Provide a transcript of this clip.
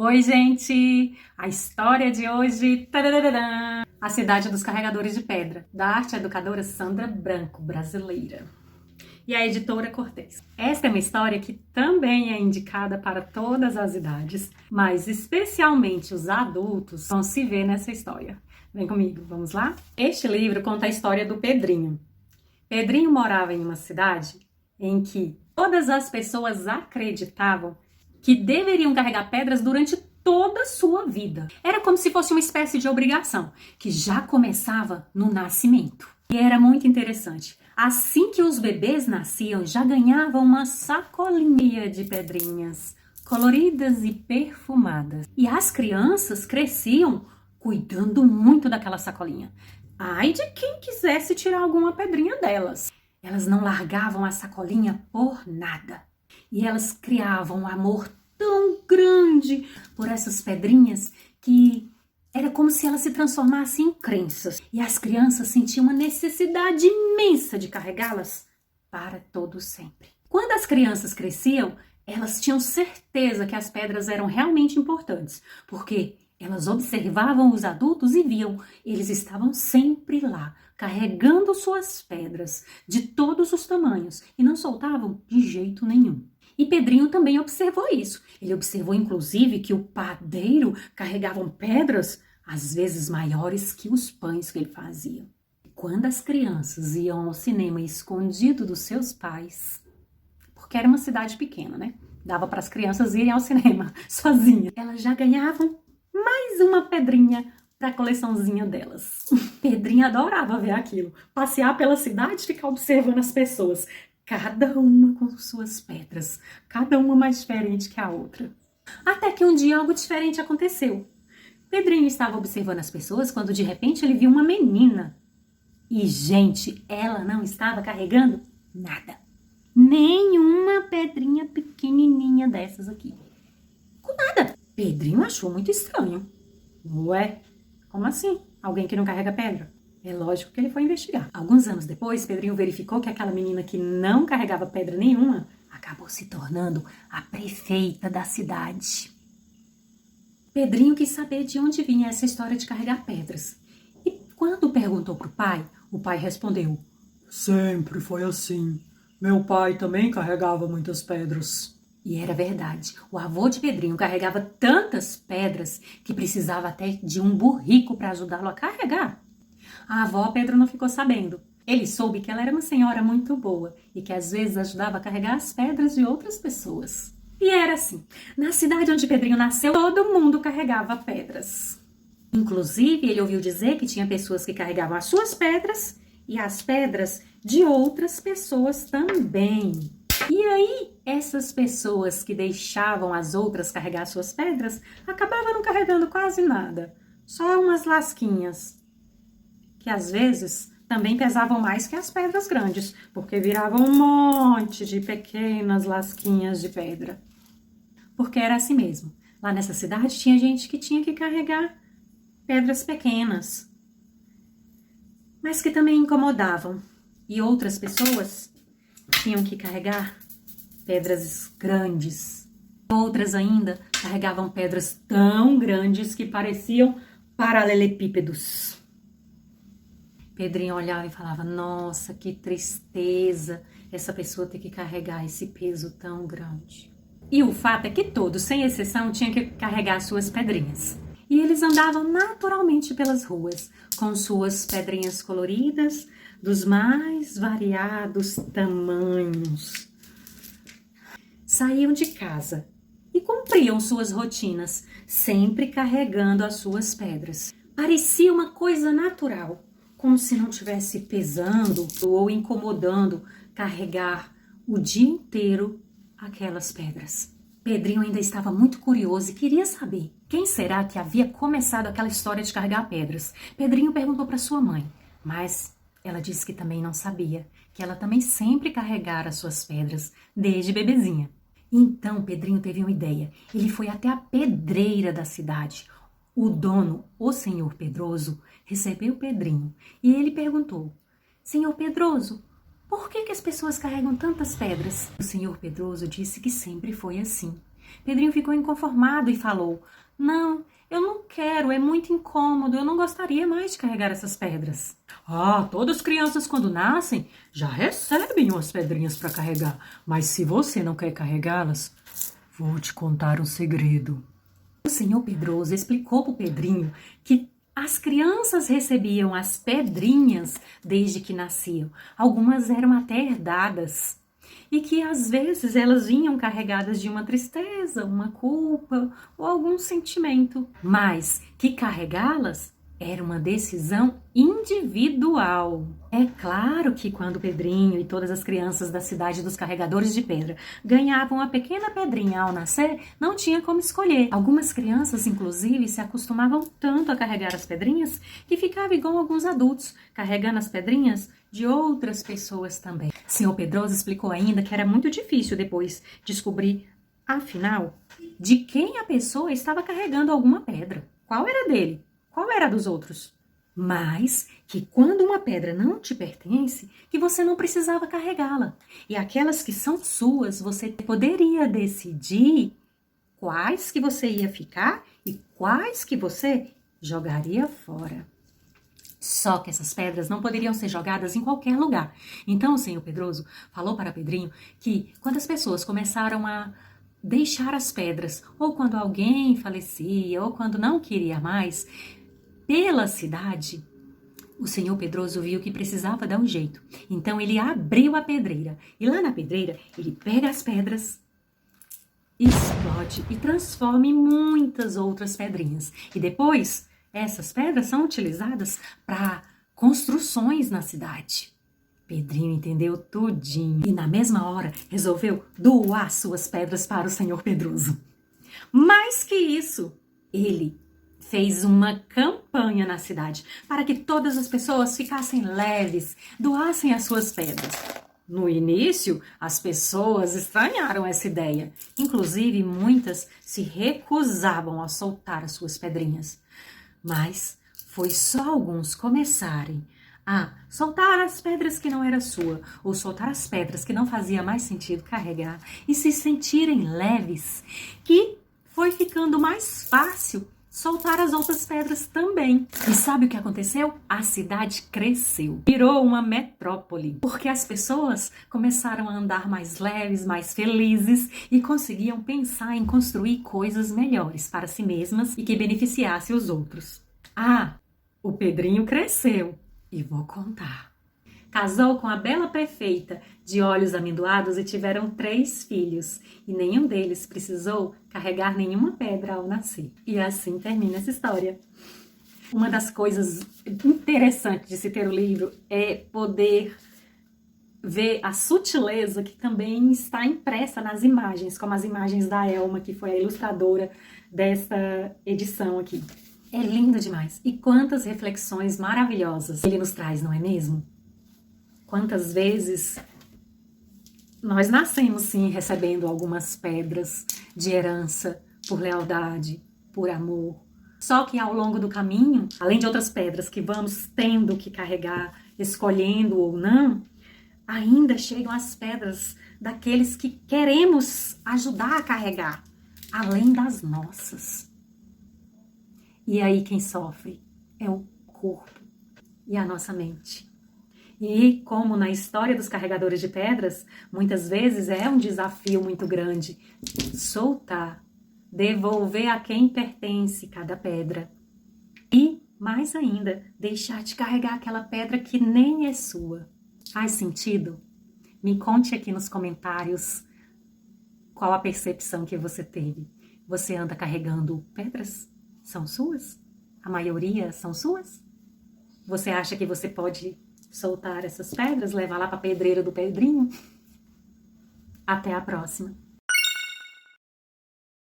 Oi, gente! A história de hoje, tadadadã, a cidade dos carregadores de pedra, da arte educadora Sandra Branco, brasileira, e a editora Cortez. Esta é uma história que também é indicada para todas as idades, mas especialmente os adultos vão se ver nessa história. Vem comigo, vamos lá? Este livro conta a história do Pedrinho. Pedrinho morava em uma cidade em que todas as pessoas acreditavam que deveriam carregar pedras durante toda a sua vida. Era como se fosse uma espécie de obrigação, que já começava no nascimento. E era muito interessante. Assim que os bebês nasciam, já ganhavam uma sacolinha de pedrinhas, coloridas e perfumadas. E as crianças cresciam cuidando muito daquela sacolinha. Ai de quem quisesse tirar alguma pedrinha delas. Elas não largavam a sacolinha por nada. E elas criavam um amor tão grande por essas pedrinhas que era como se elas se transformassem em crenças. E as crianças sentiam uma necessidade imensa de carregá-las para todo sempre. Quando as crianças cresciam, elas tinham certeza que as pedras eram realmente importantes, porque elas observavam os adultos e viam, eles estavam sempre lá, carregando suas pedras de todos os tamanhos e não soltavam de jeito nenhum. E Pedrinho também observou isso. Ele observou, inclusive, que o padeiro carregava pedras, às vezes maiores que os pães que ele fazia. Quando as crianças iam ao cinema escondido dos seus pais, porque era uma cidade pequena, né? Dava para as crianças irem ao cinema sozinhas. Elas já ganhavam mais uma pedrinha para a coleçãozinha delas. Pedrinho adorava ver aquilo. Passear pela cidade e ficar observando as pessoas. Cada uma com suas pedras, cada uma mais diferente que a outra. Até que um dia algo diferente aconteceu. Pedrinho estava observando as pessoas quando de repente ele viu uma menina. E, gente, ela não estava carregando nada. Nenhuma pedrinha pequenininha dessas aqui. Com nada. Pedrinho achou muito estranho. Ué, como assim? Alguém que não carrega pedra? É lógico que ele foi investigar. Alguns anos depois, Pedrinho verificou que aquela menina que não carregava pedra nenhuma acabou se tornando a prefeita da cidade. Pedrinho quis saber de onde vinha essa história de carregar pedras. E quando perguntou para o pai respondeu: Sempre foi assim. Meu pai também carregava muitas pedras. E era verdade. O avô de Pedrinho carregava tantas pedras que precisava até de um burrico para ajudá-lo a carregar. A avó Pedro não ficou sabendo. Ele soube que ela era uma senhora muito boa e que às vezes ajudava a carregar as pedras de outras pessoas. E era assim. Na cidade onde Pedrinho nasceu, todo mundo carregava pedras. Inclusive, ele ouviu dizer que tinha pessoas que carregavam as suas pedras e as pedras de outras pessoas também. E aí, essas pessoas que deixavam as outras carregar suas pedras acabavam não carregando quase nada. Só umas lasquinhas, que às vezes também pesavam mais que as pedras grandes, porque viravam um monte de pequenas lasquinhas de pedra. Porque era assim mesmo. Lá nessa cidade tinha gente que tinha que carregar pedras pequenas, mas que também incomodavam. E outras pessoas tinham que carregar pedras grandes. Outras ainda carregavam pedras tão grandes que pareciam paralelepípedos. Pedrinho olhava e falava: nossa, que tristeza essa pessoa ter que carregar esse peso tão grande. E o fato é que todos, sem exceção, tinham que carregar suas pedrinhas. E eles andavam naturalmente pelas ruas, com suas pedrinhas coloridas, dos mais variados tamanhos. Saíam de casa e cumpriam suas rotinas, sempre carregando as suas pedras. Parecia uma coisa natural, como se não estivesse pesando ou incomodando carregar o dia inteiro aquelas pedras. Pedrinho ainda estava muito curioso e queria saber quem será que havia começado aquela história de carregar pedras. Pedrinho perguntou para sua mãe, mas ela disse que também não sabia, que ela também sempre carregara suas pedras desde bebezinha. Então Pedrinho teve uma ideia. Ele foi até a pedreira da cidade. O dono, o senhor Pedroso, recebeu Pedrinho e ele perguntou: Senhor Pedroso, por que as pessoas carregam tantas pedras? O senhor Pedroso disse que sempre foi assim, Pedrinho ficou inconformado e falou: não, eu não quero, é muito incômodo, eu não gostaria mais de carregar essas pedras. Ah, todas as crianças quando nascem já recebem umas pedrinhas para carregar, mas se você não quer carregá-las, vou te contar um segredo. O senhor Pedroso explicou para o Pedrinho que as crianças recebiam as pedrinhas desde que nasciam. Algumas eram até herdadas. E que às vezes elas vinham carregadas de uma tristeza, uma culpa ou algum sentimento. Mas que carregá-las era uma decisão individual. É claro que quando Pedrinho e todas as crianças da cidade dos carregadores de pedra ganhavam a pequena pedrinha ao nascer, não tinha como escolher. Algumas crianças, inclusive, se acostumavam tanto a carregar as pedrinhas que ficava igual alguns adultos, carregando as pedrinhas de outras pessoas também. Senhor Pedroso explicou ainda que era muito difícil depois descobrir, afinal, de quem a pessoa estava carregando alguma pedra. Qual era dele? Qual era dos outros? Mas que quando uma pedra não te pertence, que você não precisava carregá-la. E aquelas que são suas, você poderia decidir quais que você ia ficar e quais que você jogaria fora. Só que essas pedras não poderiam ser jogadas em qualquer lugar. Então o senhor Pedroso falou para Pedrinho que quando as pessoas começaram a deixar as pedras, ou quando alguém falecia, ou quando não queria mais, pela cidade, o senhor Pedroso viu que precisava dar um jeito. Então ele abriu a pedreira. E lá na pedreira, ele pega as pedras, explode e transforma em muitas outras pedrinhas. E depois, essas pedras são utilizadas para construções na cidade. Pedrinho entendeu tudinho e na mesma hora resolveu doar suas pedras para o senhor Pedroso. Mais que isso, ele fez uma campanha na cidade para que todas as pessoas ficassem leves, doassem as suas pedras. No início, as pessoas estranharam essa ideia. Inclusive, muitas se recusavam a soltar as suas pedrinhas. Mas foi só alguns começarem a soltar as pedras que não era sua, ou soltar as pedras que não fazia mais sentido carregar, e se sentirem leves, que foi ficando mais fácil soltar as outras pedras também. E sabe o que aconteceu? A cidade cresceu, virou uma metrópole, porque as pessoas começaram a andar mais leves, mais felizes e conseguiam pensar em construir coisas melhores para si mesmas e que beneficiassem os outros. Ah, o Pedrinho cresceu e vou contar. Casou com a bela prefeita de olhos amendoados e tiveram 3 filhos. E nenhum deles precisou carregar nenhuma pedra ao nascer. E assim termina essa história. Uma das coisas interessantes de se ter o livro é poder ver a sutileza que também está impressa nas imagens, como as imagens da Elma, que foi a ilustradora desta edição aqui. É lindo demais. E quantas reflexões maravilhosas ele nos traz, não é mesmo? Quantas vezes nós nascemos, sim, recebendo algumas pedras de herança por lealdade, por amor. Só que ao longo do caminho, além de outras pedras que vamos tendo que carregar, escolhendo ou não, ainda chegam as pedras daqueles que queremos ajudar a carregar, além das nossas. E aí quem sofre é o corpo e a nossa mente. E como na história dos carregadores de pedras, muitas vezes é um desafio muito grande soltar, devolver a quem pertence cada pedra. E, mais ainda, deixar de carregar aquela pedra que nem é sua. Faz sentido? Me conte aqui nos comentários qual a percepção que você teve. Você anda carregando pedras? São suas? A maioria são suas? Você acha que você pode soltar essas pedras, levar lá para a pedreira do Pedrinho? Até a próxima!